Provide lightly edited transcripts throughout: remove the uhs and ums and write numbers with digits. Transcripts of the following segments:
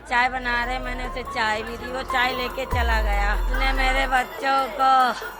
चाय बना रहे, मैंने उसे चाय भी दी, वो चाय लेके चला गया। उसने मेरे बच्चों को,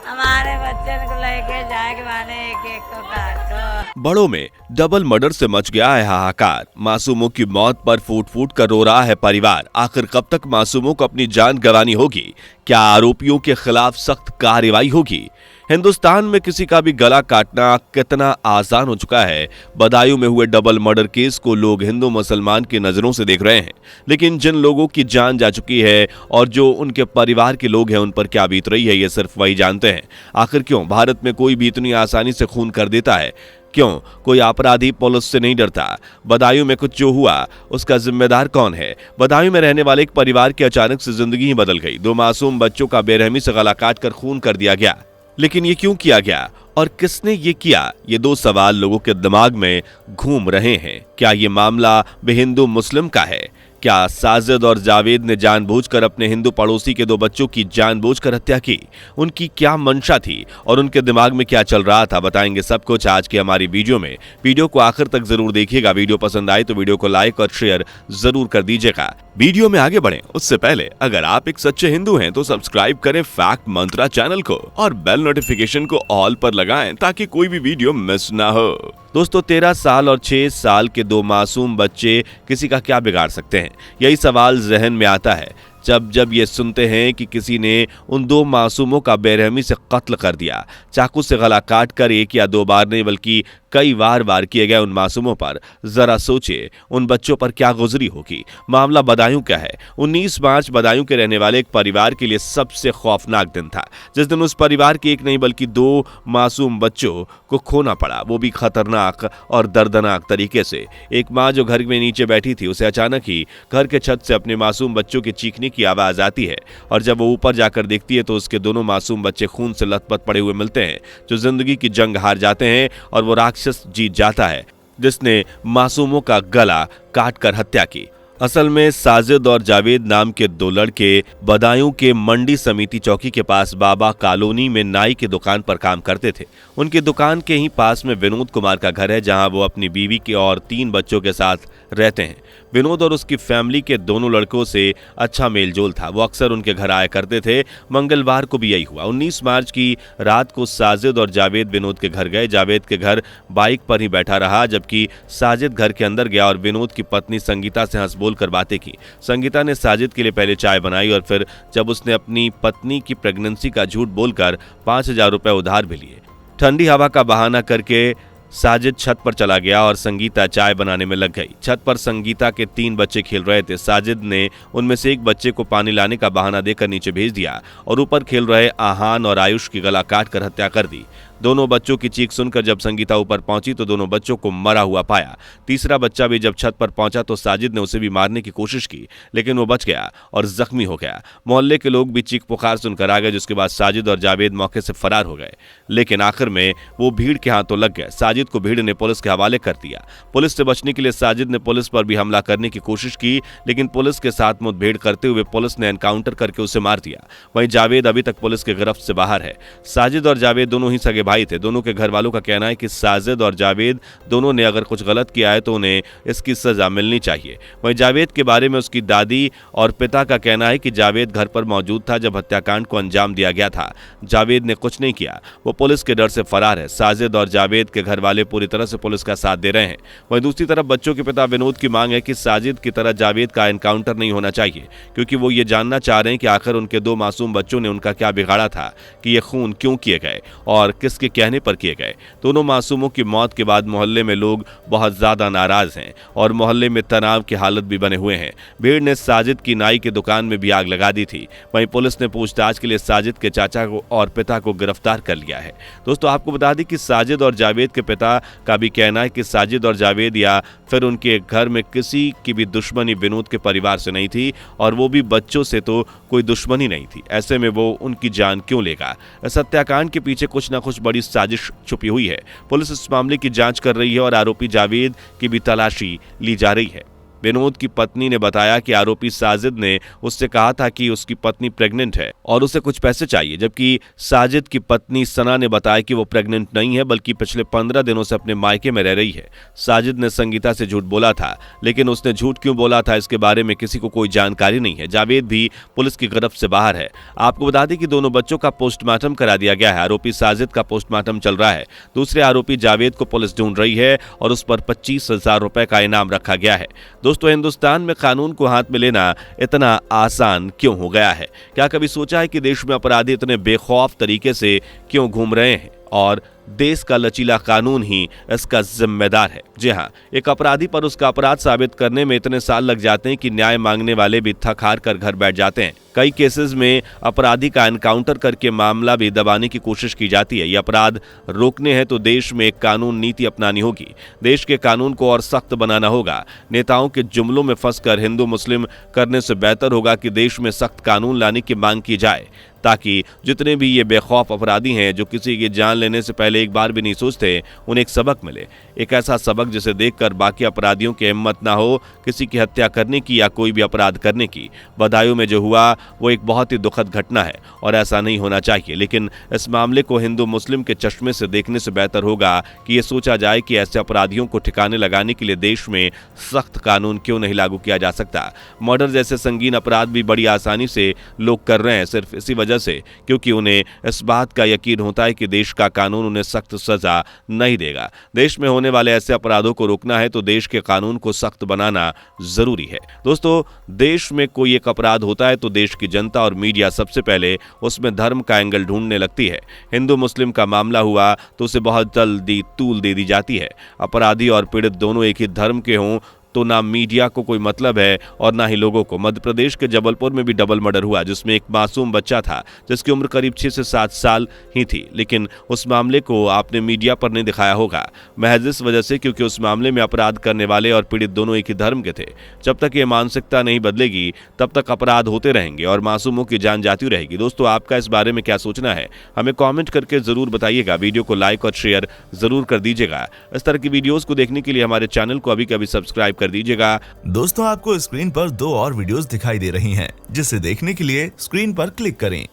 हमारे बच्चों को लेके जाके माने एक एक को काटो। बड़ों में डबल मर्डर से मच गया है हाहाकार। मासूमों की मौत पर फूट फूट कर रो रहा है परिवार। आखिर कब तक मासूमों को अपनी जान गंवानी होगी? क्या आरोपियों के खिलाफ सख्त कार्रवाई होगी? हिंदुस्तान में किसी का भी गला काटना कितना आसान हो चुका है। बदायूं में हुए डबल मर्डर केस को लोग हिंदू मुसलमान की नजरों से देख रहे हैं, लेकिन जिन लोगों की जान जा चुकी है और जो उनके परिवार के लोग हैं उन पर क्या बीत रही है ये सिर्फ वही जानते हैं। आखिर क्यों भारत में कोई भी इतनी आसानी से खून कर देता है? क्यों कोई अपराधी पुलिस से नहीं डरता? बदायूं में कुछ जो हुआ उसका जिम्मेदार कौन है? बदायूं में रहने वाले एक परिवार की अचानक से जिंदगी ही बदल गई। 2 मासूम बच्चों का बेरहमी से गला काट कर खून कर दिया गया। लेकिन ये क्यों किया गया और किसने ये किया? ये 2 सवाल लोगों के दिमाग में घूम रहे हैं। क्या ये मामला बेहिंदू मुस्लिम का है? क्या साजिद और जावेद ने जानबूझकर अपने हिंदू पड़ोसी के 2 बच्चों की जानबूझकर हत्या की? उनकी क्या मंशा थी और उनके दिमाग में क्या चल रहा था? बताएंगे सब कुछ आज की हमारी वीडियो में। वीडियो को आखिर तक जरूर देखिएगा। वीडियो पसंद आए तो वीडियो को लाइक और शेयर जरूर कर दीजिएगा। वीडियो में आगे बढ़ें उससे पहले अगर आप एक सच्चे हिंदू हैं तो सब्सक्राइब करें फैक्ट मंत्रा चैनल को और बेल नोटिफिकेशन को ऑल पर लगाएं ताकि कोई भी वीडियो मिस ना हो। दोस्तों 13 साल और 6 साल के 2 मासूम बच्चे किसी का क्या बिगाड़ सकते हैं? यही सवाल जहन में आता है जब ये सुनते हैं कि किसी ने उन 2 मासूमों का बेरहमी से कत्ल कर दिया। चाकू से गला काट कर 1 या 2 बार नहीं बल्कि कई वार किए गए उन मासूमों पर जरा सोचिए उन बच्चों पर क्या गुजरी होगी। मामला बदायूं का है। 19 मार्च बदायूं के रहने वाले एक परिवार के लिए सबसे खौफनाक दिन था, जिस दिन उस परिवार के एक नहीं बल्कि 2 मासूम बच्चों को खोना पड़ा, वो भी खतरनाक और दर्दनाक तरीके से। एक माँ जो घर में नीचे बैठी थी उसे अचानक ही घर के छत से अपने मासूम बच्चों के चीखने की आवाज आती है और जब वो ऊपर जाकर देखती है तो उसके दोनों मासूम बच्चे खून से लथपथ पड़े हुए मिलते हैं, जो जिंदगी की जंग हार जाते हैं और वो राक्षस जीत जाता है जिसने मासूमों का गला काटकर हत्या की। असल में साजिद और जावेद नाम के 2 लड़के बदायूं के मंडी समिति चौकी के पास बाबा कॉलोनी में नाई की दुकान पर काम करते थे। उनकी दुकान के ही पास में विनोद कुमार का घर है, जहां वो अपनी बीवी के और 3 बच्चों के साथ रहते हैं। विनोद और उसकी फैमिली के दोनों लड़कों से अच्छा मेलजोल था। वो अक्सर उनके घर आया करते थे। मंगलवार को भी यही हुआ। 19 मार्च की रात को साजिद और जावेद विनोद के घर गए। जावेद के घर बाइक पर ही बैठा रहा जबकि साजिद घर के अंदर गया और विनोद की पत्नी संगीता से हंस बोल कर बातें की। संगीता ने साजिद के लिए पहले चाय बनाई और फिर जब उसने अपनी पत्नी की प्रेगनेंसी का झूठ बोलकर 5,000 रुपए उधार भी लिए। ठंडी हवा का बहाना करके साजिद छत पर चला गया और संगीता चाय बनाने में लग गई। छत पर संगीता के 3 बच्चे खेल रहे थे। साजिद ने उनमें से एक बच्चे को पानी लाने का बहाना देकर नीचे भेज दिया और ऊपर खेल रहे आहान और आयुष की गला काट कर हत्या कर दी। दोनों बच्चों की चीख सुनकर जब संगीता ऊपर पहुंची तो दोनों बच्चों को मरा हुआ पाया। तीसरा बच्चा भी जब छत पर पहुंचा तो साजिद ने उसे भी मारने की कोशिश की, लेकिन वो बच गया और जख्मी हो गया। मोहल्ले के लोग भी चीख पुकार सुनकर आ गए, जिसके बाद साजिद और जावेद मौके से फरार हो गए। लेकिन आखिर में वो भीड़ के हाथों लग गए। साजिद को भीड़ ने पुलिस के हवाले कर दिया। पुलिस से बचने के लिए साजिद ने पुलिस पर भी हमला करने की कोशिश की, लेकिन पुलिस के साथ मुठभेड़ करते हुए पुलिस ने एनकाउंटर करके उसे मार दिया। वहीं जावेद अभी तक पुलिस के गिरफ्त से बाहर है। साजिद और जावेद दोनों ही सगे भाई थे। दोनों के घर वालों का कहना है कि साजिद और जावेद दोनों ने अगर कुछ गलत किया है तो उन्हें इसकी सजा मिलनी चाहिए। वहीं जावेद के बारे में उसकी दादी और पिता का कहना है कि जावेद घर पर मौजूद था जब हत्याकांड को अंजाम दिया गया था। जावेद ने कुछ नहीं किया, वो पुलिस के डर से फरार है। साजिद और जावेद के घर वाले पूरी तरह से पुलिस का साथ दे रहे हैं। वहीं दूसरी तरफ बच्चों के पिता विनोद की मांग है कि साजिद की तरह जावेद का एनकाउंटर नहीं होना चाहिए, क्योंकि वो ये जानना चाह रहे हैं कि आखिर उनके 2 मासूम बच्चों ने उनका क्या बिगाड़ा था कि ये खून क्यों किए गए और किसके कहने पर किए गए। दोनों मासूमों की मौत के बाद मोहल्ले में लोग बहुत ज्यादा नाराज हैं और मोहल्ले में तनाव की हालत भी बने हुए हैं। भीड़ ने साजिद की नाई की दुकान में भी आग लगा दी थी। वहीं पुलिस ने पूछताछ के लिए साजिद के चाचा को और पिता को गिरफ्तार कर लिया है। दोस्तों आपको बता दें कि साजिद और जावेद के पिता का भी कहना है कि साजिद और जावेद या फिर उनके घर में किसी की भी दुश्मनी विनोद के परिवार से नहीं थी और वो भी बच्चों से तो कोई दुश्मनी नहीं थी। ऐसे में वो उनकी जान क्यों लेगा? इस हत्याकांड के पीछे कुछ ना कुछ बड़ी साजिश छुपी हुई है। पुलिस इस मामले की जांच कर रही है और आरोपी जावेद की भी तलाशी ली जा रही है। विनोद की पत्नी ने बताया कि आरोपी साजिद ने उससे कहा था कि उसकी पत्नी प्रेग्नेंट है और उसे कुछ पैसे चाहिए, जबकि साजिद की पत्नी सना ने बताया कि वो प्रेग्नेंट नहीं है बल्कि पिछले 15 दिनों से अपने मायके में रह रही है। साजिद ने संगीता से झूठ बोला था, लेकिन उसने झूठ क्यों बोला था इसके बारे में किसी को कोई जानकारी नहीं है। जावेद भी पुलिस की गिरफ्त से बाहर है। आपको बता दें कि दोनों बच्चों का पोस्टमार्टम करा दिया गया है। आरोपी साजिद का पोस्टमार्टम चल रहा है। दूसरे आरोपी जावेद को पुलिस ढूंढ रही है और उस पर 25,000 रुपए का इनाम रखा गया है। दोस्तों, हिंदुस्तान में कानून को हाथ में लेना इतना आसान क्यों हो गया है? क्या कभी सोचा है कि देश में अपराधी इतने बेखौफ तरीके से क्यों घूम रहे हैं और देश का लचीला कानून ही इसका जिम्मेदार है? जी हाँ, एक अपराधी पर उसका अपराध साबित करने में इतने साल लग जाते हैं कि न्याय मांगने वाले भी थक हार कर घर बैठ जाते हैं। कई केसेस में अपराधी का एनकाउंटर करके मामला भी दबाने की कोशिश की जाती है। ये अपराध रोकने हैं तो देश में एक कानून नीति अपनानी होगी। देश के कानून को और सख्त बनाना होगा। नेताओं के जुमलों में फंसकर हिंदू मुस्लिम करने से बेहतर होगा कि देश में सख्त कानून लाने की मांग की जाए, ताकि जितने भी ये बेखौफ अपराधी हैं जो किसी की जान लेने से पहले एक बार भी नहीं सोचते, उन्हें एक सबक मिले। एक ऐसा सबक जिसे देखकर बाकी अपराधियों की हिम्मत ना हो किसी की हत्या करने की या कोई भी अपराध करने की। बदायूं में जो हुआ वो एक बहुत ही दुखद घटना है और ऐसा नहीं होना चाहिए, लेकिन इस मामले को हिंदू मुस्लिम के चश्मे से देखने से बेहतर होगा कि ये सोचा जाए कि ऐसे अपराधियों को ठिकाने लगाने के लिए देश में सख्त कानून क्यों नहीं लागू किया जा सकता। मर्डर जैसे संगीन अपराध भी बड़ी आसानी से लोग कर रहे हैं, सिर्फ इसी वजह से क्योंकि उन्हें इस बात का यकीन होता है कि देश का कानून उन्हें सख्त सजा नहीं देगा। देश में होने वाले ऐसे अपराधों को रोकना है तो देश के कानून को सख्त बनाना जरूरी है। दोस्तों, देश में कोई एक अपराध होता है तो देश की जनता और मीडिया सबसे पहले उसमें धर्म का एंगल ढूंढने लगती है। हिंदू मुस्लिम का मामला हुआ तो उसे बहुत जल्दी तूल दे दी जाती है। अपराधी और पीड़ित दोनों एक ही धर्म के हों तो ना मीडिया को कोई मतलब है और ना ही लोगों को। मध्य प्रदेश के जबलपुर में भी डबल मर्डर हुआ जिसमें एक मासूम बच्चा था जिसकी उम्र करीब 6 से 7 साल ही थी, लेकिन उस मामले को आपने मीडिया पर नहीं दिखाया होगा, महज इस वजह से क्योंकि उस मामले में अपराध करने वाले और पीड़ित दोनों एक ही धर्म के थे। जब तक ये मानसिकता नहीं बदलेगी तब तक अपराध होते रहेंगे और मासूमों की जान जाती रहेगी। दोस्तों, आपका इस बारे में क्या सोचना है हमें कॉमेंट करके जरूर बताइएगा। वीडियो को लाइक और शेयर जरूर कर दीजिएगा। इस तरह की वीडियोस को देखने के लिए हमारे चैनल को अभी सब्सक्राइब कर दीजिएगा। दोस्तों, आपको स्क्रीन पर 2 और वीडियोस दिखाई दे रही हैं, जिसे देखने के लिए स्क्रीन पर क्लिक करें।